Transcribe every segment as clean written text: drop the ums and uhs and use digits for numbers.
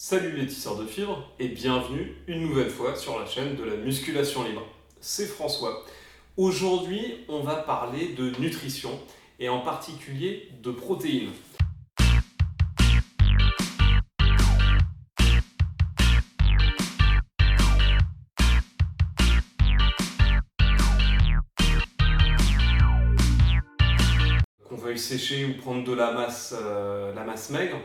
Salut les tisseurs de fibres et bienvenue une nouvelle fois sur la chaîne de la musculation libre. C'est François. Aujourd'hui, on va parler de nutrition et en particulier de protéines. Qu'on veuille sécher ou prendre de la masse maigre,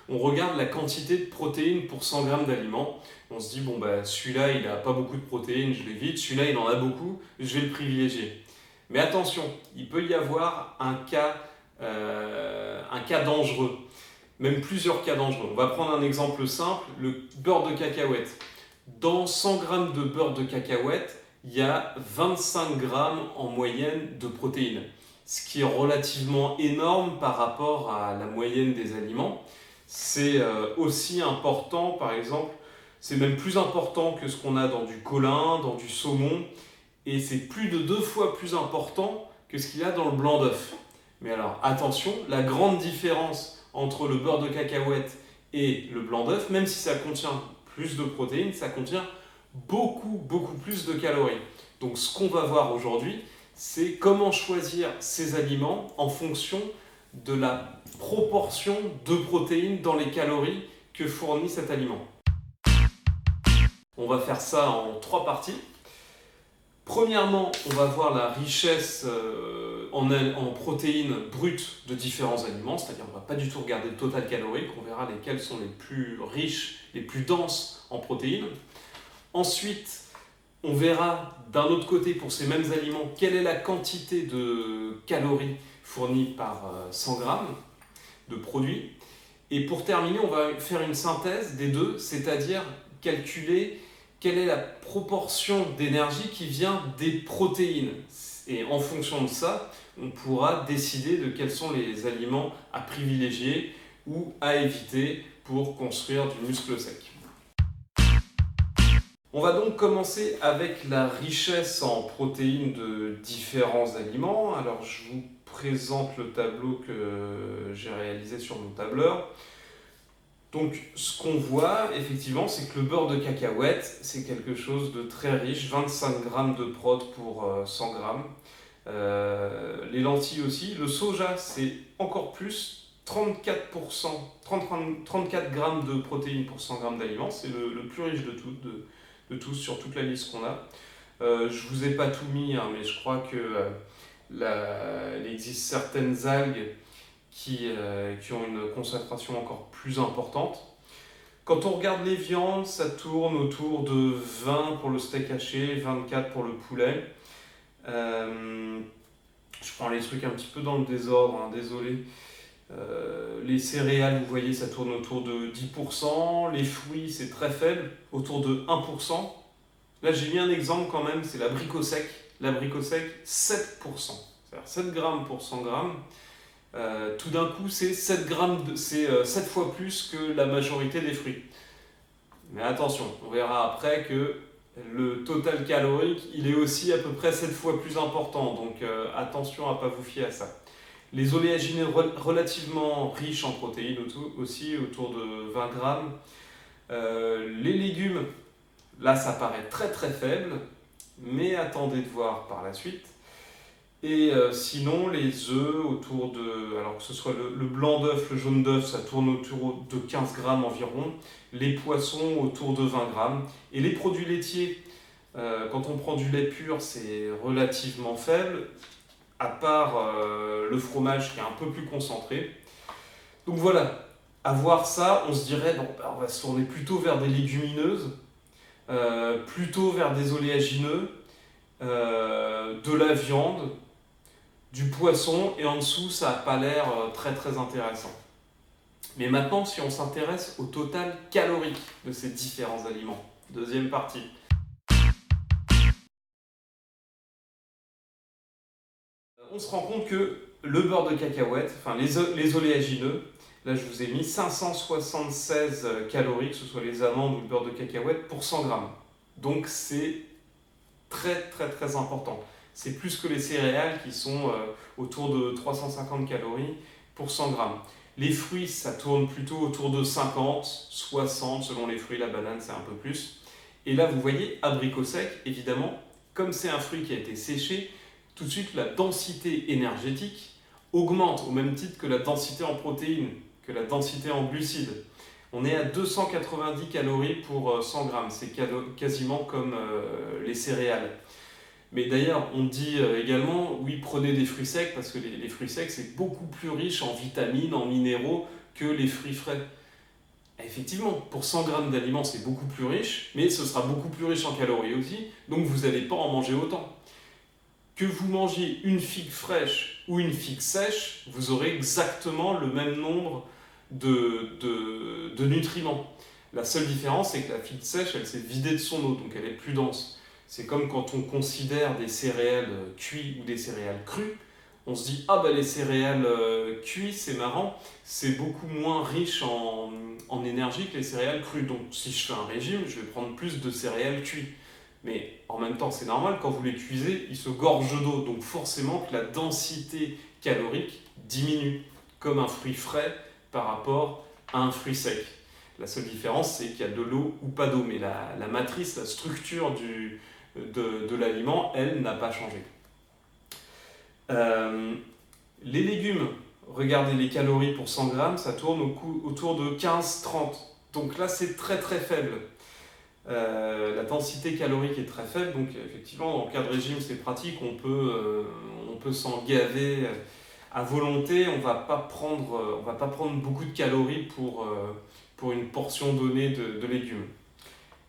on regarde la quantité de protéines pour 100 grammes d'aliments. On se dit, bon, celui-là, il n'a pas beaucoup de protéines, je l'évite. Celui-là, il en a beaucoup, je vais le privilégier. Mais attention, il peut y avoir un cas dangereux, même plusieurs cas dangereux. On va prendre un exemple simple, le beurre de cacahuète. Dans 100 grammes de beurre de cacahuète, il y a 25 grammes en moyenne de protéines, ce qui est relativement énorme par rapport à la moyenne des aliments. C'est aussi important, par exemple, c'est même plus important que ce qu'on a dans du colin, dans du saumon, et c'est plus de 2 fois plus important que ce qu'il y a dans le blanc d'œuf. Mais alors attention, la grande différence entre le beurre de cacahuète et le blanc d'œuf, même si ça contient plus de protéines, ça contient beaucoup plus de calories. Donc ce qu'on va voir aujourd'hui, c'est comment choisir ces aliments en fonction de la proportion de protéines dans les calories que fournit cet aliment. On va faire ça en 3 parties. Premièrement, on va voir la richesse en protéines brutes de différents aliments, c'est-à-dire on ne va pas du tout regarder le total calorique, on verra lesquels sont les plus riches, les plus denses en protéines. Ensuite, on verra d'un autre côté pour ces mêmes aliments quelle est la quantité de calories fournies par 100 grammes de produits. Et pour terminer, on va faire une synthèse des deux, c'est-à-dire calculer quelle est la proportion d'énergie qui vient des protéines. Et en fonction de ça, on pourra décider de quels sont les aliments à privilégier ou à éviter pour construire du muscle sec. On va donc commencer avec la richesse en protéines de différents aliments. Alors je vous présente le tableau que j'ai réalisé sur mon tableur. Donc ce qu'on voit effectivement, c'est que le beurre de cacahuète, c'est quelque chose de très riche, 25 grammes de prot pour 100 grammes. Les lentilles aussi. Le soja, c'est encore plus, 34%, 34 grammes de protéines pour 100 grammes d'aliments. C'est le plus riche de tous sur toute la liste qu'on a. Je vous ai pas tout mis, hein, mais je crois qu'il existe certaines algues qui ont une concentration encore plus importante. Quand on regarde les viandes, ça tourne autour de 20 pour le steak haché, 24 pour le poulet. Je prends les trucs un petit peu dans le désordre, hein, désolé. Les céréales, vous voyez, ça tourne autour de 10%. Les fruits, c'est très faible, autour de 1%. Là, j'ai mis un exemple quand même, c'est l'abricot sec. L'abricot sec, 7%. C'est-à-dire 7 grammes pour 100 grammes. Tout d'un coup, c'est 7 grammes, c'est 7 fois plus que la majorité des fruits. Mais attention, on verra après que le total calorique, il est aussi à peu près 7 fois plus important. Donc attention à ne pas vous fier à ça. Les oléagineux relativement riches en protéines aussi, autour de 20 grammes. Les légumes, là ça paraît très faible, mais attendez de voir par la suite. Et sinon, les œufs autour de, alors que ce soit le blanc d'œuf, le jaune d'œuf, ça tourne autour de 15 grammes environ. Les poissons autour de 20 grammes. Et les produits laitiers, quand on prend du lait pur, c'est relativement faible, à part le fromage qui est un peu plus concentré. Donc voilà, à voir ça, on se dirait, bon, on va se tourner plutôt vers des légumineuses, plutôt vers des oléagineux, de la viande, du poisson, et en dessous ça n'a pas l'air très intéressant. Mais maintenant, si on s'intéresse au total calorique de ces différents aliments, deuxième partie. On se rend compte que le beurre de cacahuète, enfin les oléagineux, là je vous ai mis 576 calories, que ce soit les amandes ou le beurre de cacahuète, pour 100 grammes. Donc c'est très important. C'est plus que les céréales qui sont autour de 350 calories pour 100 grammes. Les fruits, ça tourne plutôt autour de 50, 60 selon les fruits. La banane, c'est un peu plus. Et là, vous voyez, abricot sec, évidemment, comme c'est un fruit qui a été séché, tout de suite, la densité énergétique augmente au même titre que la densité en protéines, que la densité en glucides. On est à 290 calories pour 100 grammes. C'est quasiment comme les céréales. Mais d'ailleurs, on dit également, oui, prenez des fruits secs, parce que les fruits secs, c'est beaucoup plus riche en vitamines, en minéraux, que les fruits frais. Et effectivement, pour 100 grammes d'aliments, c'est beaucoup plus riche, mais ce sera beaucoup plus riche en calories aussi, donc vous n'allez pas en manger autant. Que vous mangiez une figue fraîche ou une figue sèche, vous aurez exactement le même nombre de nutriments. La seule différence, c'est que la figue sèche, elle s'est vidée de son eau, donc elle est plus dense. C'est comme quand on considère des céréales cuites ou des céréales crues, on se dit, ah ben les céréales cuites, c'est marrant, c'est beaucoup moins riche en énergie que les céréales crues. Donc si je fais un régime, je vais prendre plus de céréales cuites. Mais en même temps, c'est normal, quand vous les cuisez, ils se gorgent d'eau. Donc forcément que la densité calorique diminue, comme un fruit frais par rapport à un fruit sec. La seule différence, c'est qu'il y a de l'eau ou pas d'eau. Mais la matrice, la structure de l'aliment, elle, n'a pas changé. Les légumes, regardez les calories pour 100 grammes, ça tourne autour de 15-30. Donc là, c'est très très faible. La densité calorique est très faible, donc effectivement, en cas de régime, c'est pratique, on peut s'en gaver à volonté, on va pas prendre beaucoup de calories pour une portion donnée de légumes.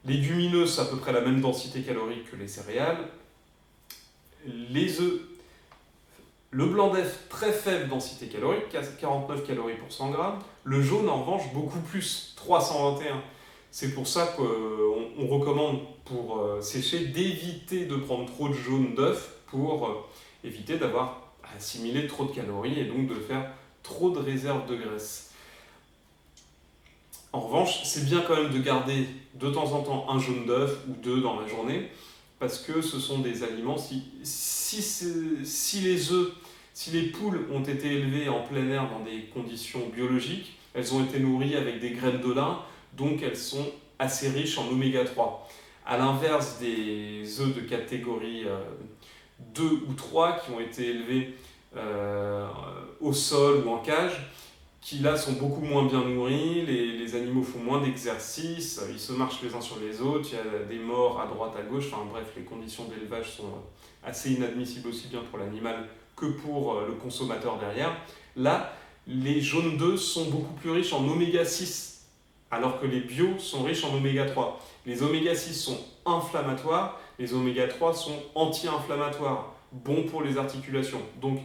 Légumineuses, c'est à peu près la même densité calorique que les céréales. Les œufs, le blanc d'œuf, très faible densité calorique, 49 calories pour 100 grammes. Le jaune, en revanche, beaucoup plus, 321. C'est pour ça qu'on recommande, pour sécher, d'éviter de prendre trop de jaune d'œuf pour éviter d'avoir assimilé trop de calories et donc de faire trop de réserves de graisse. En revanche, c'est bien quand même de garder de temps en temps un jaune d'œuf ou deux dans la journée, parce que ce sont des aliments, si les poules ont été élevées en plein air dans des conditions biologiques, elles ont été nourries avec des graines de lin, donc elles sont assez riches en oméga 3. À l'inverse des œufs de catégorie 2 ou 3 qui ont été élevés au sol ou en cage, qui là sont beaucoup moins bien nourris, les animaux font moins d'exercice, ils se marchent les uns sur les autres, il y a des morts à droite, à gauche, enfin bref, les conditions d'élevage sont assez inadmissibles aussi bien pour l'animal que pour le consommateur derrière. Là, les jaunes d'œufs sont beaucoup plus riches en oméga 6, alors que les bio sont riches en oméga 3. Les oméga 6 sont inflammatoires, les oméga 3 sont anti-inflammatoires, bons pour les articulations. Donc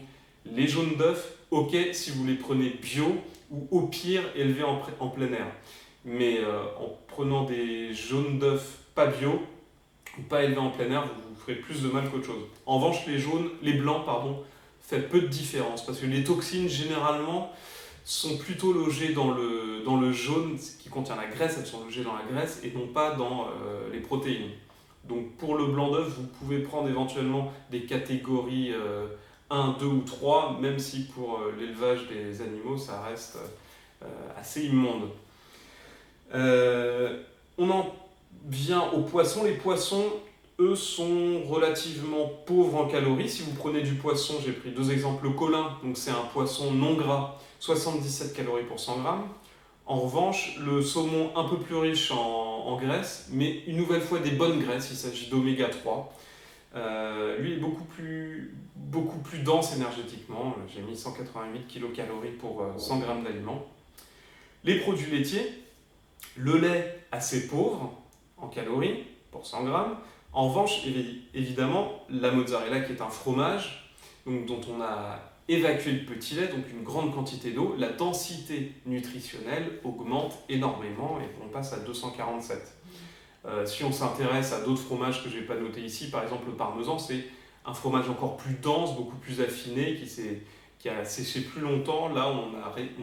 les jaunes d'œufs, ok si vous les prenez bio ou au pire élevés en plein air. Mais en prenant des jaunes d'œufs pas bio ou pas élevés en plein air, vous ferez plus de mal qu'autre chose. En revanche, les blancs, fait peu de différence parce que les toxines généralement sont plutôt logées dans le jaune qui contient la graisse, elles sont logées dans la graisse et non pas dans les protéines. Donc pour le blanc d'œuf, vous pouvez prendre éventuellement des catégories 1, 2 ou 3, même si pour l'élevage des animaux, ça reste assez immonde. On en vient aux poissons. Les poissons, eux, sont relativement pauvres en calories. Si vous prenez du poisson, j'ai pris deux exemples. Le colin, donc c'est un poisson non gras, 77 calories pour 100 grammes. En revanche, le saumon un peu plus riche en graisse, mais une nouvelle fois des bonnes graisses, il s'agit d'oméga 3. Lui est beaucoup plus dense énergétiquement. J'ai mis 188 kcal pour 100 grammes d'aliments. Les produits laitiers, le lait assez pauvre en calories pour 100 grammes. En revanche, évidemment, la mozzarella qui est un fromage, donc, dont on a évacué le petit lait, donc une grande quantité d'eau, la densité nutritionnelle augmente énormément et on passe à 247. Si on s'intéresse à d'autres fromages que je n'ai pas notés ici, par exemple le parmesan, c'est un fromage encore plus dense, beaucoup plus affiné, qui a séché plus longtemps. Là, on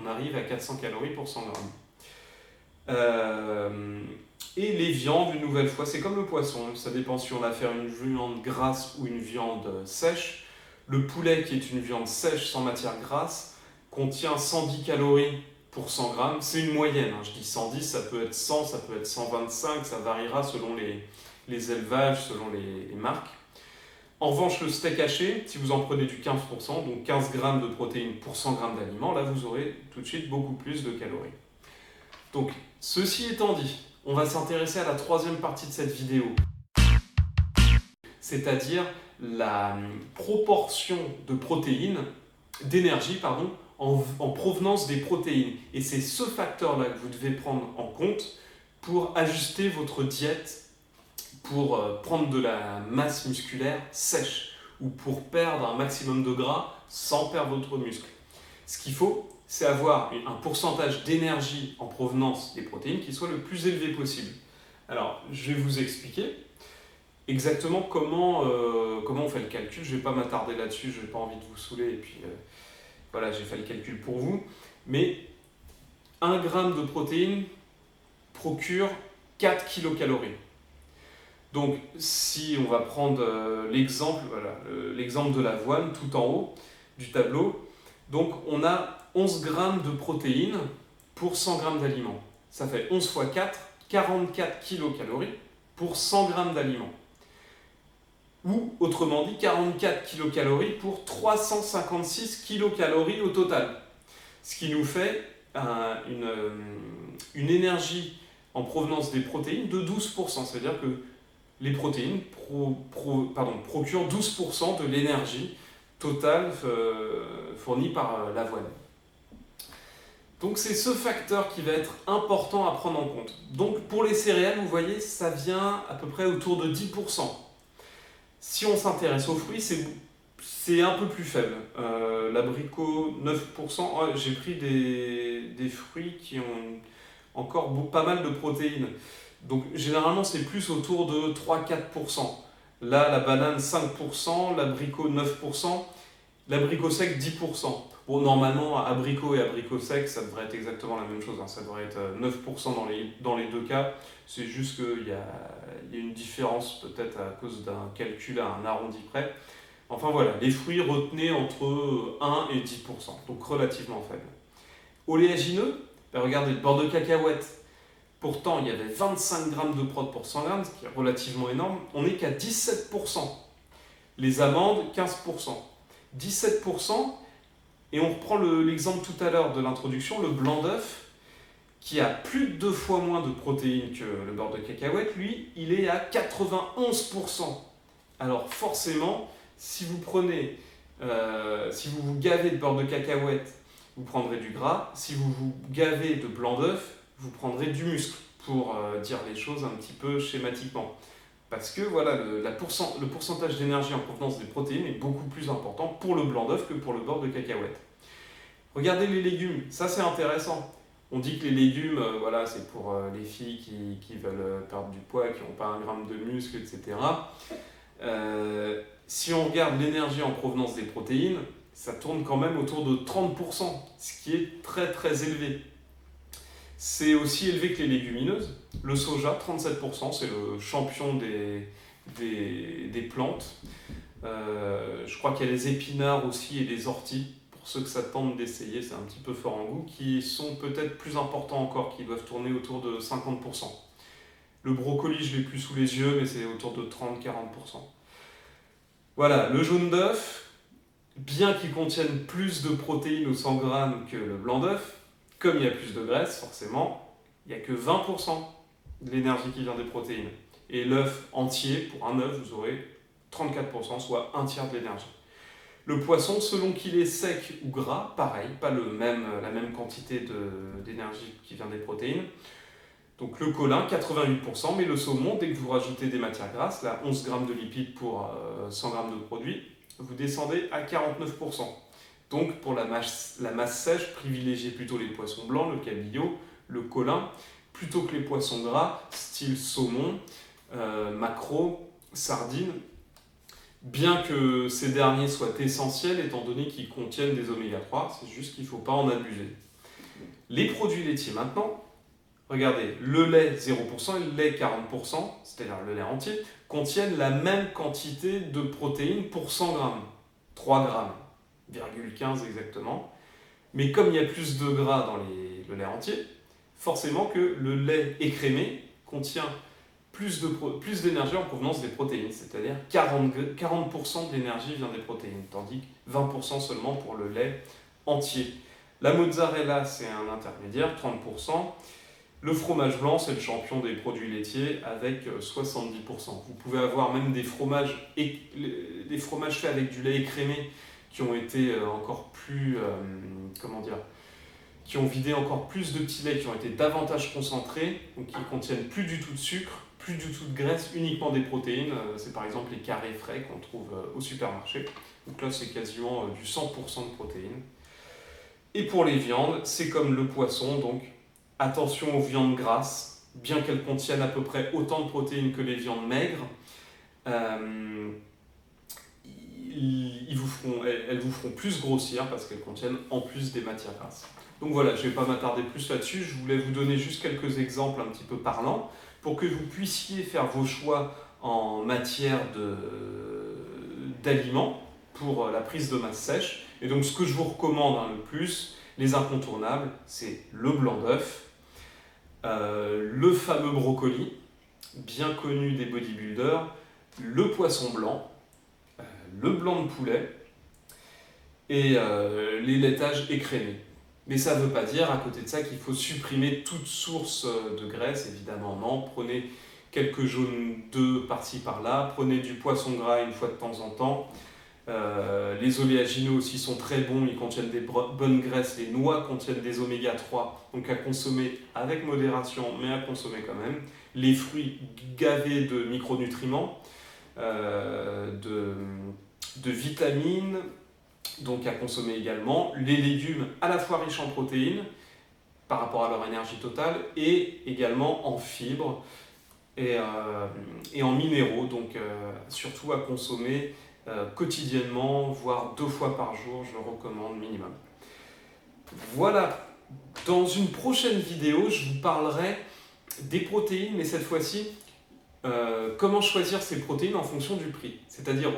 arrive à 400 calories pour 100 grammes. Et les viandes, une nouvelle fois, c'est comme le poisson, ça dépend si on va faire une viande grasse ou une viande sèche. Le poulet, qui est une viande sèche sans matière grasse, contient 110 calories pour 100 grammes. C'est une moyenne, hein. Je dis 110, ça peut être 100, ça peut être 125, ça variera selon les élevages, selon les marques. En revanche, le steak haché, si vous en prenez du 15%, donc 15 grammes de protéines pour 100 grammes d'aliments, là vous aurez tout de suite beaucoup plus de calories. Donc, ceci étant dit, on va s'intéresser à la troisième partie de cette vidéo, c'est-à-dire la proportion de protéines, d'énergie, pardon, en provenance des protéines. Et c'est ce facteur-là que vous devez prendre en compte pour ajuster votre diète, pour prendre de la masse musculaire sèche ou pour perdre un maximum de gras sans perdre votre muscle. Ce qu'il faut, c'est avoir un pourcentage d'énergie en provenance des protéines qui soit le plus élevé possible. Alors, je vais vous expliquer exactement comment on fait le calcul. Je ne vais pas m'attarder là-dessus, je n'ai pas envie de vous saouler, et puis voilà, j'ai fait le calcul pour vous. Mais 1 gramme de protéines procure 4 kilocalories. Donc, si on va prendre l'exemple de l'avoine tout en haut du tableau, donc on a 11 grammes de protéines pour 100 grammes d'aliments. Ça fait 11 fois 4, 44 kilocalories pour 100 grammes d'aliments. Ou, autrement dit, 44 kilocalories pour 356 kilocalories au total. Ce qui nous fait une énergie en provenance des protéines de 12%. C'est-à-dire que les protéines procurent 12% de l'énergie totale fournie par l'avoine. Donc c'est ce facteur qui va être important à prendre en compte. Donc pour les céréales, vous voyez, ça vient à peu près autour de 10%. Si on s'intéresse aux fruits, c'est un peu plus faible. L'abricot, 9%. Oh, j'ai pris des fruits qui ont encore pas mal de protéines. Donc généralement c'est plus autour de 3-4%. Là la banane 5%, l'abricot 9%, l'abricot sec 10%. Bon, normalement abricot et abricot sec ça devrait être exactement la même chose, hein. Ça devrait être 9% dans les deux cas. C'est juste qu'il y a une différence peut-être à cause d'un calcul à un arrondi près. Enfin voilà, les fruits retenaient entre 1 et 10%, donc relativement faible. Oléagineux, ben regardez le beurre de cacahuète. Pourtant, il y avait 25 grammes de prot pour 100 grammes, ce qui est relativement énorme. On n'est qu'à 17%. Les amandes, 15%. 17%, et on reprend l'exemple tout à l'heure de l'introduction, le blanc d'œuf, qui a plus de 2 fois moins de protéines que le beurre de cacahuète, lui, il est à 91%. Alors forcément, si vous vous gavez de beurre de cacahuète, vous prendrez du gras. Si vous vous gavez de blanc d'œuf, vous prendrez du muscle, pour dire les choses un petit peu schématiquement. Parce que voilà, le pourcentage d'énergie en provenance des protéines est beaucoup plus important pour le blanc d'œuf que pour le beurre de cacahuète. Regardez les légumes, ça c'est intéressant. On dit que les légumes, voilà, c'est pour les filles qui veulent perdre du poids, qui n'ont pas 1 gramme de muscle, etc. Si on regarde l'énergie en provenance des protéines, ça tourne quand même autour de 30%, ce qui est très très élevé. C'est aussi élevé que les légumineuses. Le soja, 37%, c'est le champion des plantes. Je crois qu'il y a les épinards aussi et les orties, pour ceux que ça tente d'essayer, c'est un petit peu fort en goût, qui sont peut-être plus importants encore, qui doivent tourner autour de 50%. Le brocoli, je l'ai plus sous les yeux, mais c'est autour de 30-40%. Voilà, le jaune d'œuf, bien qu'il contienne plus de protéines au 100 grammes que le blanc d'œuf, comme il y a plus de graisse, forcément, il n'y a que 20% de l'énergie qui vient des protéines. Et l'œuf entier, pour un œuf, vous aurez 34%, soit un tiers de l'énergie. Le poisson, selon qu'il est sec ou gras, pareil, pas la même quantité d'énergie qui vient des protéines. Donc le colin, 88%, mais le saumon, dès que vous rajoutez des matières grasses, là 11 grammes de lipides pour 100 grammes de produit, vous descendez à 49%. Donc pour la masse sèche, privilégiez plutôt les poissons blancs, le cabillaud, le colin, plutôt que les poissons gras, style saumon, maquereau, sardines, bien que ces derniers soient essentiels étant donné qu'ils contiennent des oméga 3, c'est juste qu'il ne faut pas en abuser. Les produits laitiers maintenant, regardez, le lait 0% et le lait 40%, c'est-à-dire le lait entier, contiennent la même quantité de protéines pour 100 grammes, 3 grammes. 0,15 exactement. Mais comme il y a plus de gras dans le lait entier, forcément que le lait écrémé contient plus d'énergie en provenance des protéines, c'est-à-dire 40% de l'énergie vient des protéines, tandis que 20% seulement pour le lait entier. La mozzarella, c'est un intermédiaire, 30%. Le fromage blanc, c'est le champion des produits laitiers avec 70%. Vous pouvez avoir même des fromages faits avec du lait écrémé qui ont été encore plus, qui ont vidé encore plus de petits laits, qui ont été davantage concentrés, donc qui ne contiennent plus du tout de sucre, plus du tout de graisse, uniquement des protéines. C'est par exemple les carrés frais qu'on trouve au supermarché. Donc là, c'est quasiment du 100% de protéines. Et pour les viandes, c'est comme le poisson, donc attention aux viandes grasses, bien qu'elles contiennent à peu près autant de protéines que les viandes maigres. Elles vous feront plus grossir parce qu'elles contiennent en plus des matières grasses. Donc voilà, je ne vais pas m'attarder plus là-dessus, je voulais vous donner juste quelques exemples un petit peu parlants pour que vous puissiez faire vos choix en matière d'aliments pour la prise de masse sèche. Et donc ce que je vous recommande le plus, les incontournables, c'est le blanc d'œuf, le fameux brocoli, bien connu des bodybuilders, le poisson blanc, le blanc de poulet et les laitages écrémés. Mais ça ne veut pas dire, à côté de ça, qu'il faut supprimer toute source de graisse, évidemment non. Prenez quelques jaunes d'œufs par-ci par-là, prenez du poisson gras une fois de temps en temps. Les oléagineux aussi sont très bons, ils contiennent des bonnes graisses, les noix contiennent des oméga 3, donc à consommer avec modération, mais à consommer quand même. Les fruits gavés de micronutriments, de vitamines, donc à consommer également. Les légumes à la fois riches en protéines, par rapport à leur énergie totale, et également en fibres et en minéraux, donc surtout à consommer quotidiennement, voire 2 fois par jour, je le recommande minimum. Voilà, dans une prochaine vidéo, je vous parlerai des protéines, mais cette fois-ci, comment choisir ces protéines en fonction du prix. C'est-à-dire,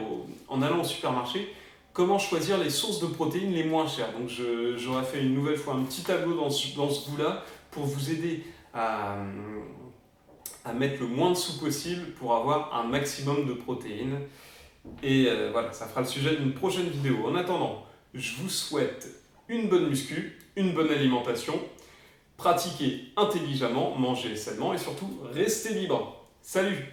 en allant au supermarché, comment choisir les sources de protéines les moins chères. Donc j'aurais fait une nouvelle fois un petit tableau dans ce goût-là pour vous aider à mettre le moins de sous possible pour avoir un maximum de protéines. Et voilà, ça fera le sujet d'une prochaine vidéo. En attendant, je vous souhaite une bonne muscu, une bonne alimentation, pratiquez intelligemment, mangez sainement et surtout, restez libre. Salut!